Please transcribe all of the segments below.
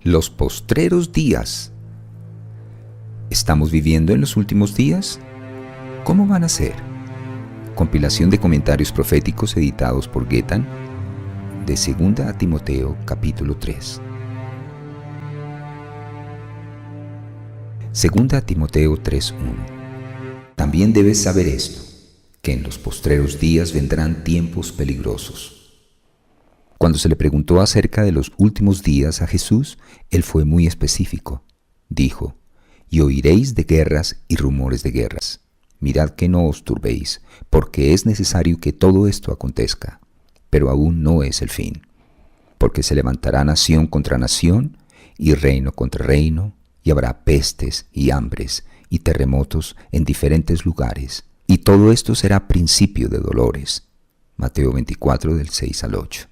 Los postreros días. ¿Estamos viviendo en los últimos días? ¿Cómo van a ser? Compilación de comentarios proféticos editados por Getan, de 2 a Timoteo, capítulo 3. 2 a Timoteo 3:1. También debes saber esto, que en los postreros días vendrán tiempos peligrosos. Cuando se le preguntó acerca de los últimos días a Jesús, él fue muy específico. Dijo: y oiréis de guerras y rumores de guerras. Mirad que no os turbéis, porque es necesario que todo esto acontezca, pero aún no es el fin. Porque se levantará nación contra nación, y reino contra reino, y habrá pestes y hambres y terremotos en diferentes lugares, y todo esto será principio de dolores. Mateo 24, del 6 al 8.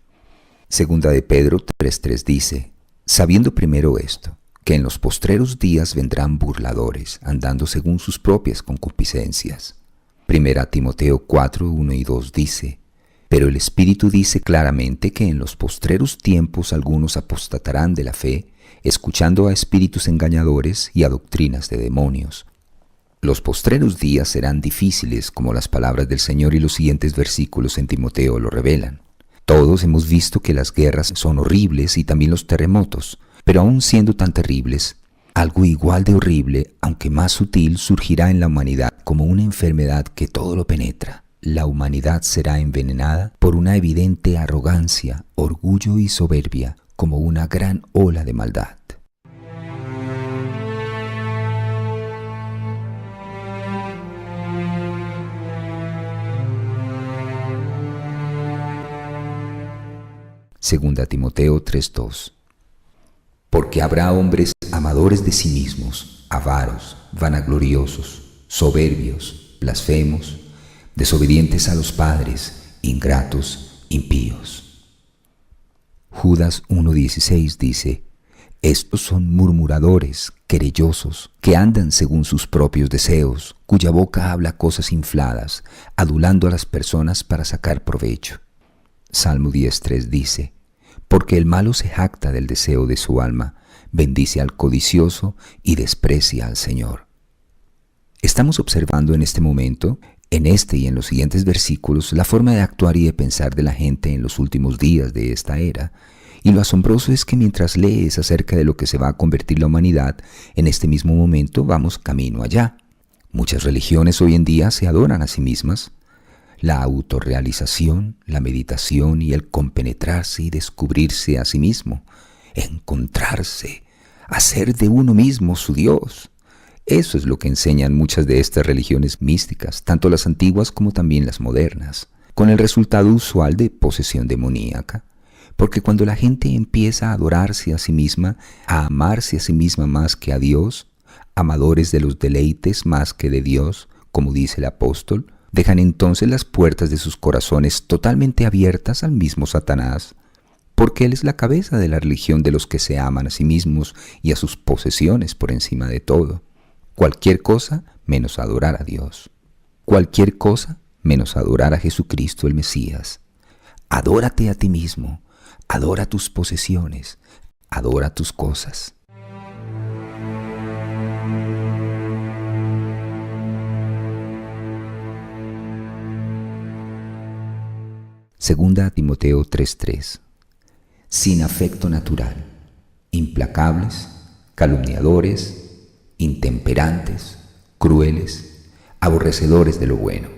Segunda de Pedro 3:3 dice: sabiendo primero esto, que en los postreros días vendrán burladores, andando según sus propias concupiscencias. Primera Timoteo 4:1 y 2 dice: pero el Espíritu dice claramente que en los postreros tiempos algunos apostatarán de la fe, escuchando a espíritus engañadores y a doctrinas de demonios. Los postreros días serán difíciles, como las palabras del Señor y los siguientes versículos en Timoteo lo revelan. Todos hemos visto que las guerras son horribles y también los terremotos, pero aun siendo tan terribles, algo igual de horrible, aunque más sutil, surgirá en la humanidad como una enfermedad que todo lo penetra. La humanidad será envenenada por una evidente arrogancia, orgullo y soberbia, como una gran ola de maldad. Segunda Timoteo 3:2. Porque habrá hombres amadores de sí mismos, avaros, vanagloriosos, soberbios, blasfemos, desobedientes a los padres, ingratos, impíos. Judas 1:16 dice: estos son murmuradores, querellosos, que andan según sus propios deseos, cuya boca habla cosas infladas, adulando a las personas para sacar provecho. Salmo 10:3 dice: porque el malo se jacta del deseo de su alma, bendice al codicioso y desprecia al Señor. Estamos observando en este momento, en este y en los siguientes versículos, la forma de actuar y de pensar de la gente en los últimos días de esta era. Y lo asombroso es que mientras lees acerca de lo que se va a convertir la humanidad, en este mismo momento vamos camino allá. Muchas religiones hoy en día se adoran a sí mismas. La autorrealización, la meditación y el compenetrarse y descubrirse a sí mismo, encontrarse, hacer de uno mismo su Dios. Eso es lo que enseñan muchas de estas religiones místicas, tanto las antiguas como también las modernas, con el resultado usual de posesión demoníaca. Porque cuando la gente empieza a adorarse a sí misma, a amarse a sí misma más que a Dios, amadores de los deleites más que de Dios, como dice el apóstol, dejan entonces las puertas de sus corazones totalmente abiertas al mismo Satanás, porque él es la cabeza de la religión de los que se aman a sí mismos y a sus posesiones por encima de todo. Cualquier cosa menos adorar a Dios. Cualquier cosa menos adorar a Jesucristo el Mesías. Adórate a ti mismo, adora tus posesiones, adora tus cosas. Segunda Timoteo 3:3. Sin afecto natural, implacables, calumniadores, intemperantes, crueles, aborrecedores de lo bueno.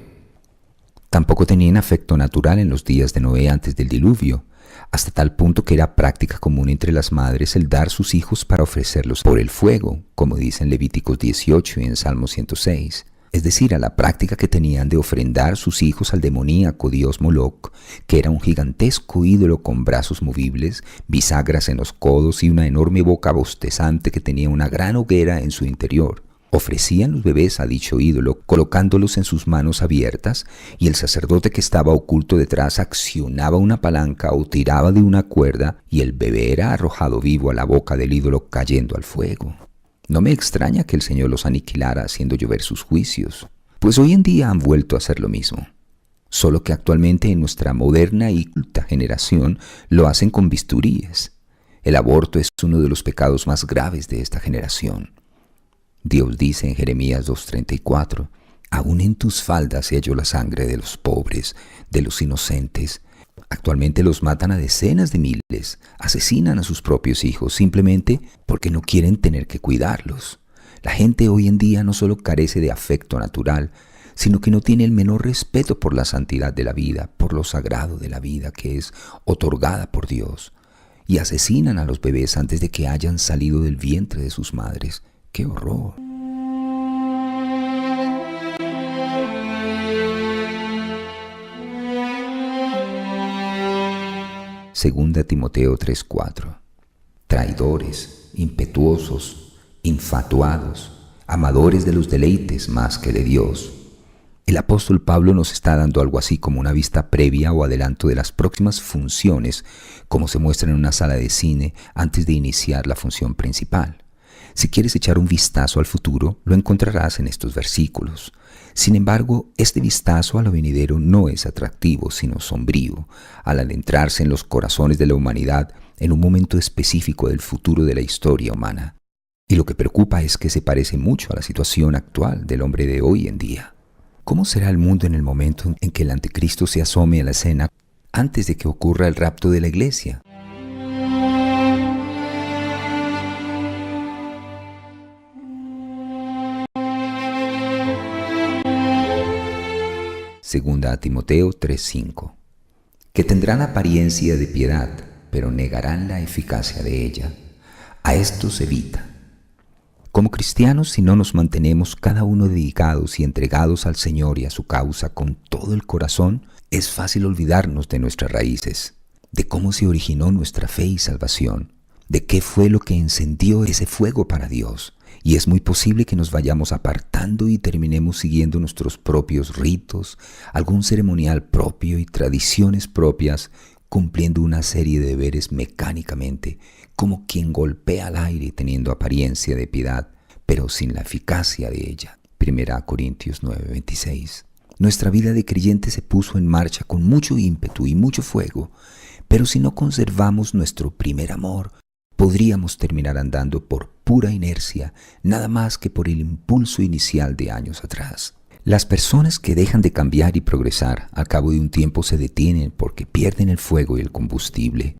Tampoco tenían afecto natural en los días de Noé antes del diluvio, hasta tal punto que era práctica común entre las madres el dar sus hijos para ofrecerlos por el fuego, como dice en Levíticos 18 y en Salmo 106. Es decir, a la práctica que tenían de ofrendar sus hijos al demoníaco dios Moloc, que era un gigantesco ídolo con brazos movibles, bisagras en los codos y una enorme boca bostezante que tenía una gran hoguera en su interior. Ofrecían los bebés a dicho ídolo, colocándolos en sus manos abiertas, y el sacerdote que estaba oculto detrás accionaba una palanca o tiraba de una cuerda, y el bebé era arrojado vivo a la boca del ídolo cayendo al fuego. No me extraña que el Señor los aniquilara haciendo llover sus juicios, pues hoy en día han vuelto a hacer lo mismo. Solo que actualmente en nuestra moderna y culta generación lo hacen con bisturíes. El aborto es uno de los pecados más graves de esta generación. Dios dice en Jeremías 2:34, aún en tus faldas se halló la sangre de los pobres, de los inocentes. Actualmente los matan a decenas de miles, asesinan a sus propios hijos simplemente porque no quieren tener que cuidarlos. La gente hoy en día no solo carece de afecto natural, sino que no tiene el menor respeto por la santidad de la vida, por lo sagrado de la vida que es otorgada por Dios. Y asesinan a los bebés antes de que hayan salido del vientre de sus madres. ¡Qué horror! Segunda Timoteo 3:4. Traidores, impetuosos, infatuados, amadores de los deleites más que de Dios. El apóstol Pablo nos está dando algo así como una vista previa o adelanto de las próximas funciones, como se muestra en una sala de cine antes de iniciar la función principal. Si quieres echar un vistazo al futuro, lo encontrarás en estos versículos. Sin embargo, este vistazo a lo venidero no es atractivo, sino sombrío, al adentrarse en los corazones de la humanidad en un momento específico del futuro de la historia humana. Y lo que preocupa es que se parece mucho a la situación actual del hombre de hoy en día. ¿Cómo será el mundo en el momento en que el anticristo se asome a la escena antes de que ocurra el rapto de la iglesia? Segunda a Timoteo 3:5. Que tendrán apariencia de piedad, pero negarán la eficacia de ella. A estos evita. Como cristianos, si no nos mantenemos cada uno dedicados y entregados al Señor y a su causa con todo el corazón, es fácil olvidarnos de nuestras raíces, de cómo se originó nuestra fe y salvación, de qué fue lo que encendió ese fuego para Dios. Y es muy posible que nos vayamos apartando y terminemos siguiendo nuestros propios ritos, algún ceremonial propio y tradiciones propias, cumpliendo una serie de deberes mecánicamente, como quien golpea al aire teniendo apariencia de piedad, pero sin la eficacia de ella. 1 Corintios 9:26. Nuestra vida de creyente se puso en marcha con mucho ímpetu y mucho fuego, pero si no conservamos nuestro primer amor, podríamos terminar andando por pura inercia, nada más que por el impulso inicial de años atrás. Las personas que dejan de cambiar y progresar al cabo de un tiempo se detienen porque pierden el fuego y el combustible.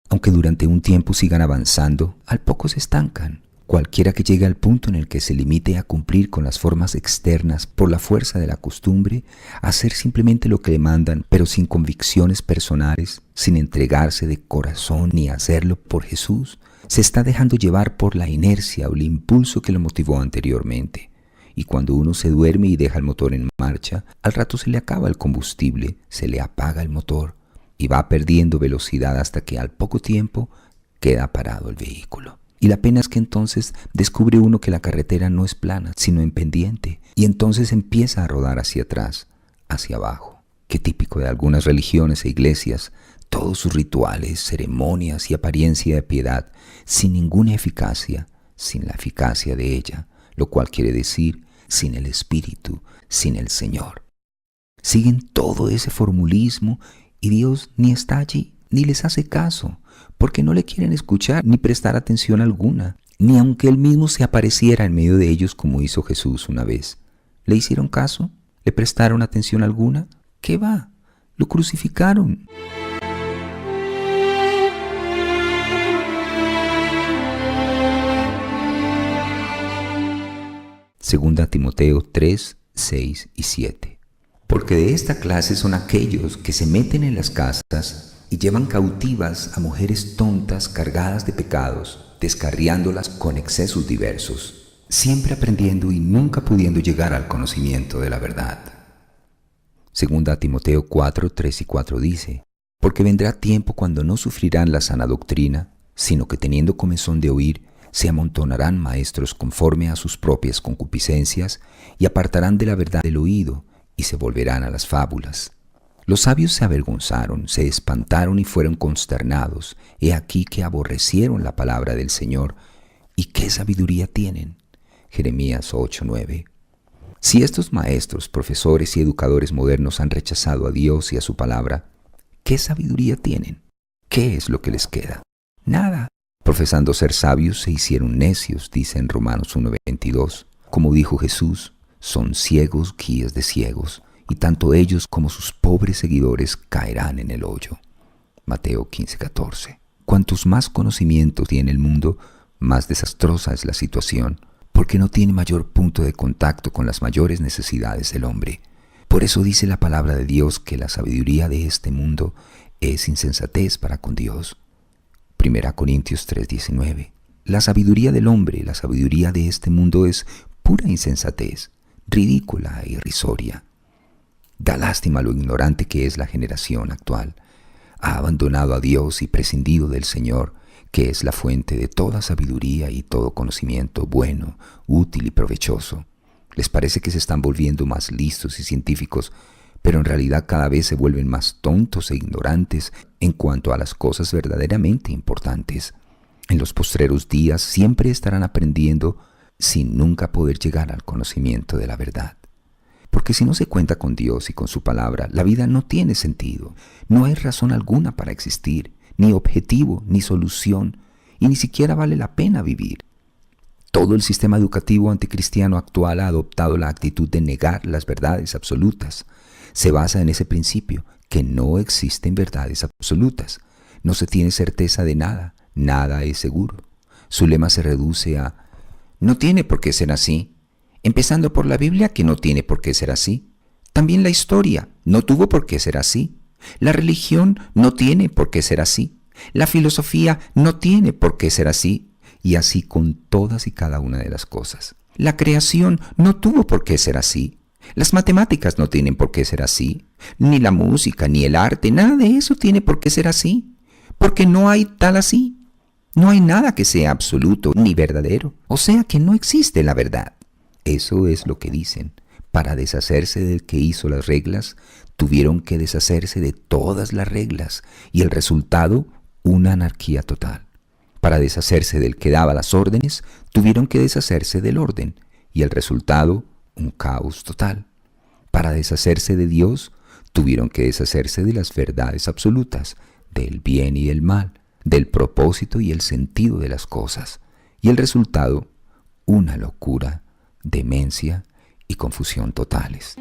Aunque durante un tiempo sigan avanzando, al poco se estancan. Cualquiera que llegue al punto en el que se limite a cumplir con las formas externas por la fuerza de la costumbre, a hacer simplemente lo que le mandan, pero sin convicciones personales, sin entregarse de corazón ni hacerlo por Jesús, se está dejando llevar por la inercia o el impulso que lo motivó anteriormente. Y cuando uno se duerme y deja el motor en marcha, al rato se le acaba el combustible, se le apaga el motor y va perdiendo velocidad hasta que al poco tiempo queda parado el vehículo. Y la pena es que entonces descubre uno que la carretera no es plana, sino en pendiente, y entonces empieza a rodar hacia atrás, hacia abajo. Qué típico de algunas religiones e iglesias, todos sus rituales, ceremonias y apariencia de piedad, sin ninguna eficacia, sin la eficacia de ella, lo cual quiere decir sin el Espíritu, sin el Señor. Siguen todo ese formulismo y Dios ni está allí, ni les hace caso, porque no le quieren escuchar ni prestar atención alguna, ni aunque Él mismo se apareciera en medio de ellos como hizo Jesús una vez. ¿Le hicieron caso? ¿Le prestaron atención alguna? ¿Qué va? Lo crucificaron. Segunda Timoteo 3, 6 y 7. Porque de esta clase son aquellos que se meten en las casas y llevan cautivas a mujeres tontas cargadas de pecados, descarriándolas con excesos diversos, siempre aprendiendo y nunca pudiendo llegar al conocimiento de la verdad. Segunda Timoteo 4, 3 y 4 dice, porque vendrá tiempo cuando no sufrirán la sana doctrina, sino que teniendo comezón de oír, se amontonarán maestros conforme a sus propias concupiscencias y apartarán de la verdad el oído y se volverán a las fábulas. Los sabios se avergonzaron, se espantaron y fueron consternados. He aquí que aborrecieron la palabra del Señor. ¿Y qué sabiduría tienen? Jeremías 8:9. Si estos maestros, profesores y educadores modernos han rechazado a Dios y a su palabra, ¿qué sabiduría tienen? ¿Qué es lo que les queda? Nada. Profesando ser sabios, se hicieron necios, dice en Romanos 1:22. Como dijo Jesús, son ciegos guías de ciegos, y tanto ellos como sus pobres seguidores caerán en el hoyo. Mateo 15:14. Cuantos más conocimientos tiene el mundo, más desastrosa es la situación, porque no tiene mayor punto de contacto con las mayores necesidades del hombre. Por eso dice la palabra de Dios que la sabiduría de este mundo es insensatez para con Dios. 1 Corintios 3:19. La sabiduría del hombre, la sabiduría de este mundo es pura insensatez, ridícula e irrisoria. Da lástima lo ignorante que es la generación actual. Ha abandonado a Dios y prescindido del Señor, que es la fuente de toda sabiduría y todo conocimiento bueno, útil y provechoso. Les parece que se están volviendo más listos y científicos, pero en realidad cada vez se vuelven más tontos e ignorantes en cuanto a las cosas verdaderamente importantes. En los postreros días siempre estarán aprendiendo sin nunca poder llegar al conocimiento de la verdad. Porque si no se cuenta con Dios y con su palabra, la vida no tiene sentido. No hay razón alguna para existir, ni objetivo, ni solución, y ni siquiera vale la pena vivir. Todo el sistema educativo anticristiano actual ha adoptado la actitud de negar las verdades absolutas. Se basa en ese principio, que no existen verdades absolutas. No se tiene certeza de nada, nada es seguro. Su lema se reduce a, no tiene por qué ser así. Empezando por la Biblia, que no tiene por qué ser así. También la historia no tuvo por qué ser así. La religión no tiene por qué ser así. La filosofía no tiene por qué ser así. Y así con todas y cada una de las cosas. La creación no tuvo por qué ser así. Las matemáticas no tienen por qué ser así. Ni la música, ni el arte, nada de eso tiene por qué ser así. Porque no hay tal así. No hay nada que sea absoluto ni verdadero. O sea que no existe la verdad. Eso es lo que dicen. Para deshacerse del que hizo las reglas, tuvieron que deshacerse de todas las reglas. Y el resultado, una anarquía total. Para deshacerse del que daba las órdenes, tuvieron que deshacerse del orden. Y el resultado, un caos total. Para deshacerse de Dios, tuvieron que deshacerse de las verdades absolutas, del bien y del mal, del propósito y el sentido de las cosas. Y el resultado, una locura, demencia y confusión totales.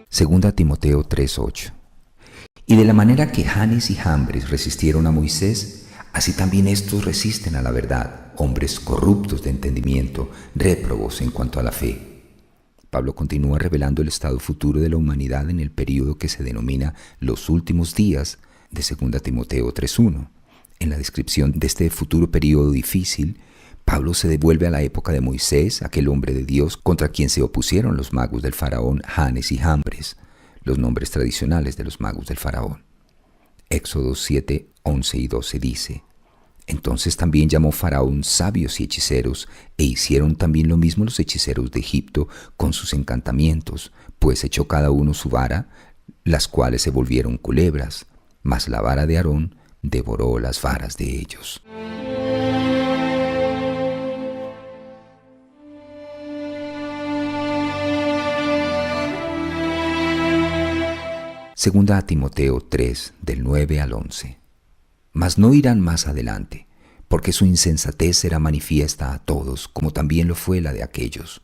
Segunda Timoteo 3:8. Y de la manera que Janes y Jambres resistieron a Moisés, así también estos resisten a la verdad, hombres corruptos de entendimiento, réprobos en cuanto a la fe. Pablo continúa revelando el estado futuro de la humanidad en el período que se denomina los últimos días de 2 Timoteo 3:1. En la descripción de este futuro período difícil, Pablo se devuelve a la época de Moisés, aquel hombre de Dios contra quien se opusieron los magos del faraón Janes y Jambres, los nombres tradicionales de los magos del faraón. Éxodo 7:11 y 12 dice: Entonces también llamó Faraón sabios y hechiceros, e hicieron también lo mismo los hechiceros de Egipto con sus encantamientos, pues echó cada uno su vara, las cuales se volvieron culebras, mas la vara de Aarón devoró las varas de ellos. Segunda a Timoteo 3, del 9 al 11. Mas no irán más adelante, porque su insensatez será manifiesta a todos, como también lo fue la de aquellos.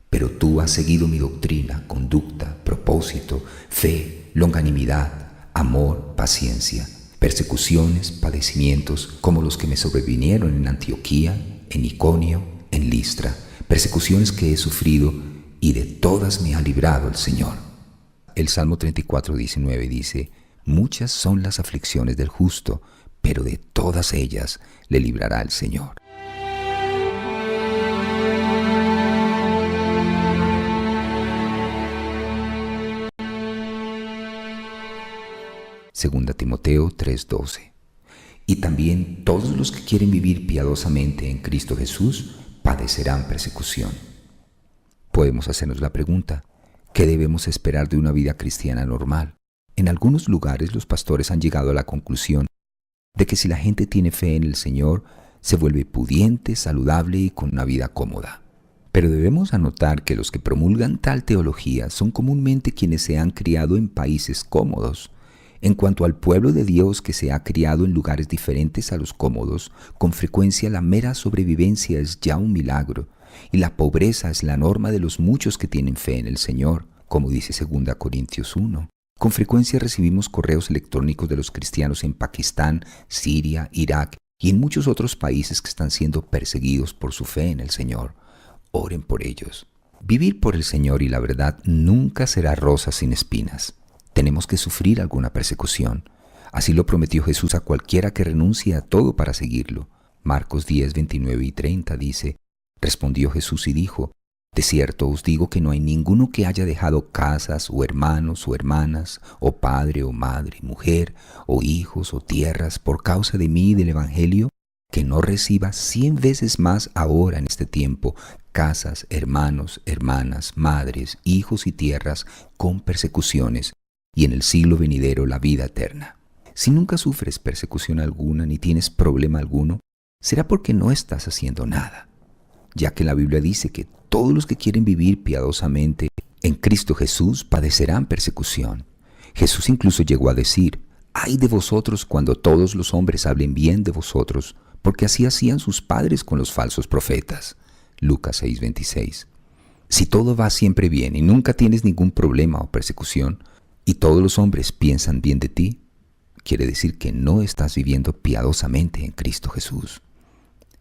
Pero tú has seguido mi doctrina, conducta, propósito, fe, longanimidad, amor, paciencia, persecuciones, padecimientos, como los que me sobrevinieron en Antioquía, en Iconio, en Listra, persecuciones que he sufrido, y de todas me ha librado el Señor. El Salmo 34:19 dice: Muchas son las aflicciones del justo, pero de todas ellas le librará el Señor. Segunda Timoteo 3:12. Y también todos los que quieren vivir piadosamente en Cristo Jesús padecerán persecución. Podemos hacernos la pregunta: ¿qué debemos esperar de una vida cristiana normal? En algunos lugares los pastores han llegado a la conclusión de que si la gente tiene fe en el Señor, se vuelve pudiente, saludable y con una vida cómoda. Pero debemos anotar que los que promulgan tal teología son comúnmente quienes se han criado en países cómodos. En cuanto al pueblo de Dios que se ha criado en lugares diferentes a los cómodos, con frecuencia la mera sobrevivencia es ya un milagro, y la pobreza es la norma de los muchos que tienen fe en el Señor, como dice 2 Corintios 1. Con frecuencia recibimos correos electrónicos de los cristianos en Pakistán, Siria, Irak y en muchos otros países que están siendo perseguidos por su fe en el Señor. Oren por ellos. Vivir por el Señor y la verdad nunca será rosa sin espinas. Tenemos que sufrir alguna persecución. Así lo prometió Jesús a cualquiera que renuncie a todo para seguirlo. Marcos 10, 29 y 30 dice: Respondió Jesús y dijo: De cierto os digo que no hay ninguno que haya dejado casas, o hermanos, o hermanas, o padre, o madre, mujer, o hijos, o tierras, por causa de mí y del Evangelio, que no reciba 100 veces más ahora en este tiempo casas, hermanos, hermanas, madres, hijos y tierras con persecuciones, y en el siglo venidero la vida eterna. Si nunca sufres persecución alguna ni tienes problema alguno, será porque no estás haciendo nada, ya que la Biblia dice que todos los que quieren vivir piadosamente en Cristo Jesús padecerán persecución. Jesús incluso llegó a decir: «Ay de vosotros cuando todos los hombres hablen bien de vosotros, porque así hacían sus padres con los falsos profetas». Lucas 6:26. Si todo va siempre bien y nunca tienes ningún problema o persecución, y todos los hombres piensan bien de ti, quiere decir que no estás viviendo piadosamente en Cristo Jesús.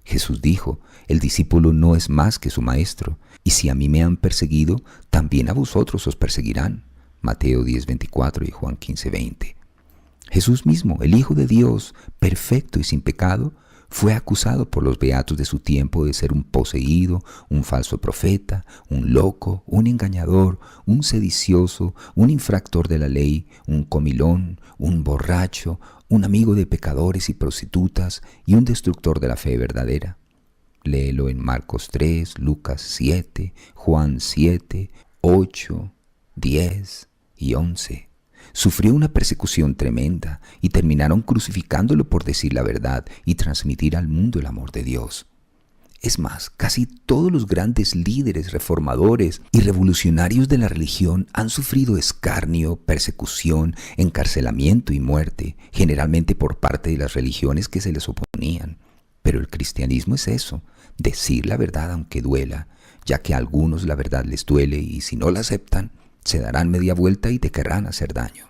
Jesús dijo: «El discípulo no es más que su maestro, y si a mí me han perseguido, también a vosotros os perseguirán». Mateo 10:24 y Juan 15:20. Jesús mismo, el Hijo de Dios, perfecto y sin pecado, fue acusado por los beatos de su tiempo de ser un poseído, un falso profeta, un loco, un engañador, un sedicioso, un infractor de la ley, un comilón, un borracho, un amigo de pecadores y prostitutas y un destructor de la fe verdadera. Léelo en Marcos 3, Lucas 7, Juan 7, 8, 10 y 11. Sufrió una persecución tremenda y terminaron crucificándolo por decir la verdad y transmitir al mundo el amor de Dios. Es más, casi todos los grandes líderes reformadores y revolucionarios de la religión han sufrido escarnio, persecución, encarcelamiento y muerte, generalmente por parte de las religiones que se les oponían. Pero el cristianismo es eso, decir la verdad aunque duela, ya que a algunos la verdad les duele y si no la aceptan, se darán media vuelta y te querrán hacer daño.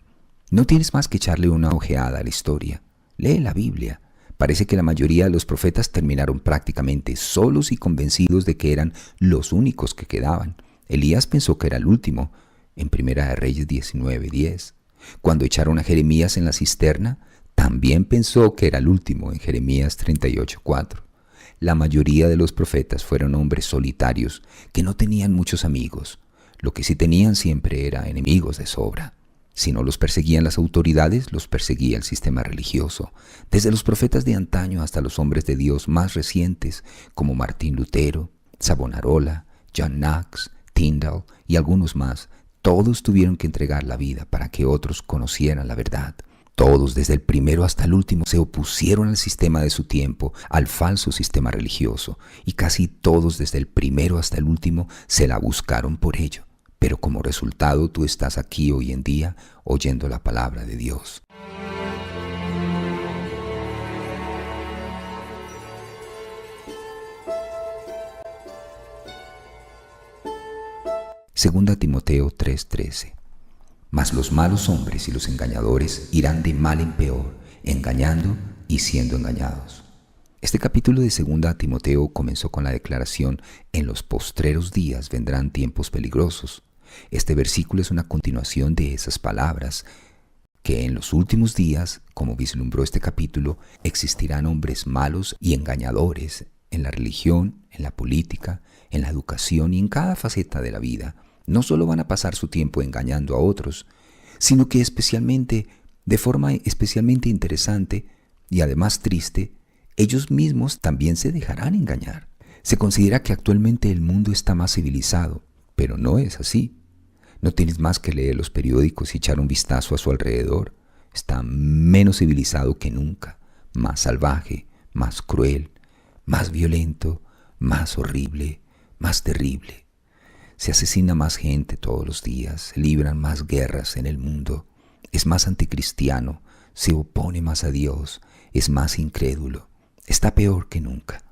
No tienes más que echarle una ojeada a la historia. Lee la Biblia. Parece que la mayoría de los profetas terminaron prácticamente solos y convencidos de que eran los únicos que quedaban. Elías pensó que era el último, en Primera de Reyes 19:10. Cuando echaron a Jeremías en la cisterna, también pensó que era el último, en Jeremías 38:4. La mayoría de los profetas fueron hombres solitarios que no tenían muchos amigos. Lo que sí tenían siempre era enemigos de sobra. Si no los perseguían las autoridades, los perseguía el sistema religioso, desde los profetas de antaño hasta los hombres de Dios más recientes, como Martín Lutero, Savonarola, John Knox, Tyndale y algunos más. Todos tuvieron que entregar la vida para que otros conocieran la verdad. Todos, desde el primero hasta el último, se opusieron al sistema de su tiempo, al falso sistema religioso, y casi todos, desde el primero hasta el último, se la buscaron por ello. Pero como resultado tú estás aquí hoy en día oyendo la palabra de Dios. Segunda Timoteo 3:13. Mas los malos hombres y los engañadores irán de mal en peor, engañando y siendo engañados. Este capítulo de 2 Timoteo comenzó con la declaración: en los postreros días vendrán tiempos peligrosos. Este versículo es una continuación de esas palabras, que en los últimos días, como vislumbró este capítulo, existirán hombres malos y engañadores en la religión, en la política, en la educación y en cada faceta de la vida. No solo van a pasar su tiempo engañando a otros, sino que de forma especialmente interesante y además triste, ellos mismos también se dejarán engañar. Se considera que actualmente el mundo está más civilizado, pero no es así. No tienes más que leer los periódicos y echar un vistazo a su alrededor. Está menos civilizado que nunca, más salvaje, más cruel, más violento, más horrible, más terrible. Se asesina más gente todos los días, se libran más guerras en el mundo, es más anticristiano, se opone más a Dios, es más incrédulo, está peor que nunca.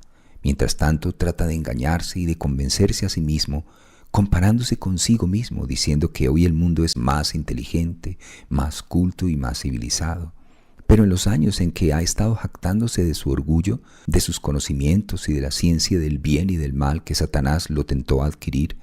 Mientras tanto, trata de engañarse y de convencerse a sí mismo, comparándose consigo mismo, diciendo que hoy el mundo es más inteligente, más culto y más civilizado. Pero en los años en que ha estado jactándose de su orgullo, de sus conocimientos y de la ciencia del bien y del mal que Satanás lo tentó a adquirir,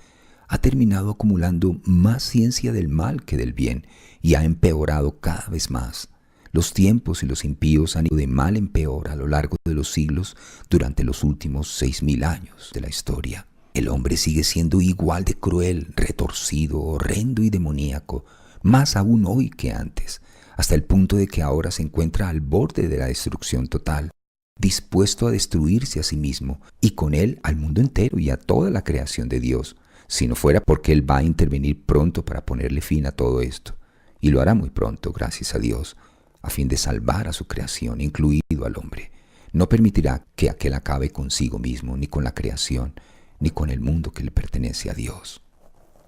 ha terminado acumulando más ciencia del mal que del bien y ha empeorado cada vez más. Los tiempos y los impíos han ido de mal en peor a lo largo de los siglos durante los últimos 6000 años de la historia. El hombre sigue siendo igual de cruel, retorcido, horrendo y demoníaco, más aún hoy que antes, hasta el punto de que ahora se encuentra al borde de la destrucción total, dispuesto a destruirse a sí mismo y con él al mundo entero y a toda la creación de Dios, si no fuera porque Él va a intervenir pronto para ponerle fin a todo esto. Y lo hará muy pronto, gracias a Dios, a fin de salvar a su creación, incluido al hombre. No permitirá que aquel acabe consigo mismo, ni con la creación, ni con el mundo que le pertenece a Dios.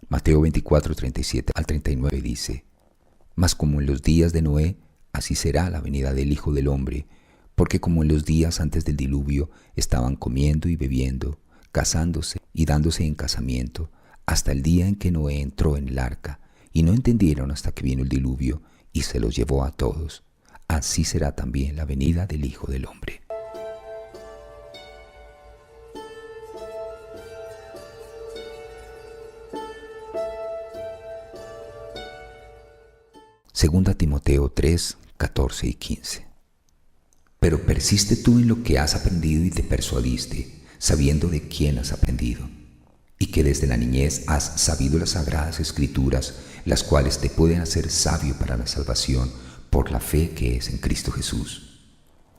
Mateo 24, 37 al 39 dice: Mas como en los días de Noé, así será la venida del Hijo del Hombre, porque como en los días antes del diluvio estaban comiendo y bebiendo, casándose y dándose en casamiento, hasta el día en que Noé entró en el arca, y no entendieron hasta que vino el diluvio y se los llevó a todos. Así será también la venida del Hijo del Hombre. Segunda Timoteo 3, 14 y 15. Pero persiste tú en lo que has aprendido y te persuadiste, sabiendo de quién has aprendido, y que desde la niñez has sabido las sagradas Escrituras, las cuales te pueden hacer sabio para la salvación por la fe que es en Cristo Jesús.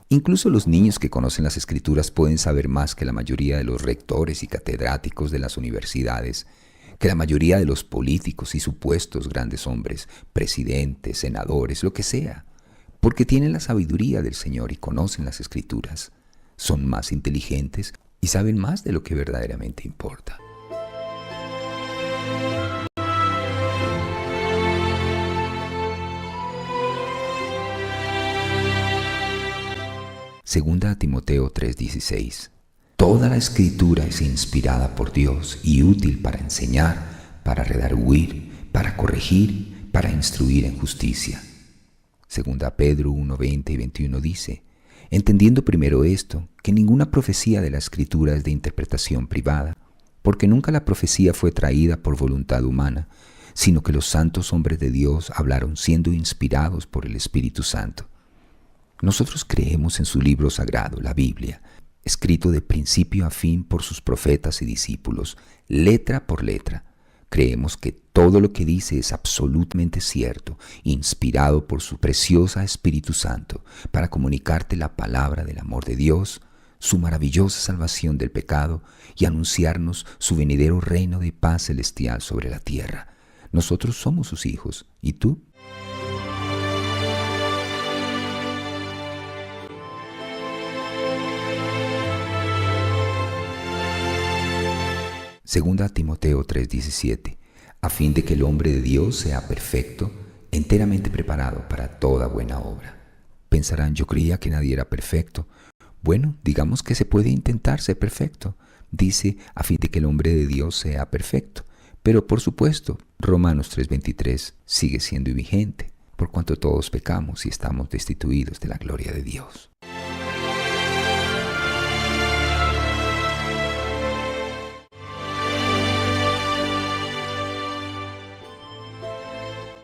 Incluso los niños que conocen las Escrituras pueden saber más que la mayoría de los rectores y catedráticos de las universidades, que la mayoría de los políticos y supuestos grandes hombres, presidentes, senadores, lo que sea, porque tienen la sabiduría del Señor y conocen las Escrituras. Son más inteligentes y saben más de lo que verdaderamente importa. Segunda Timoteo 3:16. Toda la Escritura es inspirada por Dios y útil para enseñar, para redarguir, para corregir, para instruir en justicia. Segunda Pedro 1:20 y 21 dice: entendiendo primero esto, que ninguna profecía de la Escritura es de interpretación privada, porque nunca la profecía fue traída por voluntad humana, sino que los santos hombres de Dios hablaron siendo inspirados por el Espíritu Santo. Nosotros creemos en su libro sagrado, la Biblia, escrito de principio a fin por sus profetas y discípulos, letra por letra. Creemos que todo lo que dice es absolutamente cierto, inspirado por su preciosa Espíritu Santo, para comunicarte la palabra del amor de Dios, su maravillosa salvación del pecado y anunciarnos su venidero reino de paz celestial sobre la tierra. Nosotros somos sus hijos, ¿y tú? Segunda Timoteo 3:17, a fin de que el hombre de Dios sea perfecto, enteramente preparado para toda buena obra. Pensarán, yo creía que nadie era perfecto. Bueno, digamos que se puede intentar ser perfecto. Dice, a fin de que el hombre de Dios sea perfecto. Pero por supuesto, Romanos 3:23 sigue siendo vigente, por cuanto todos pecamos y estamos destituidos de la gloria de Dios.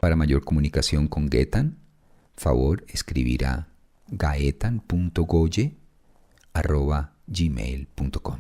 Para mayor comunicación con Gaetan, favor escribir a gaetan.goye@gmail.com.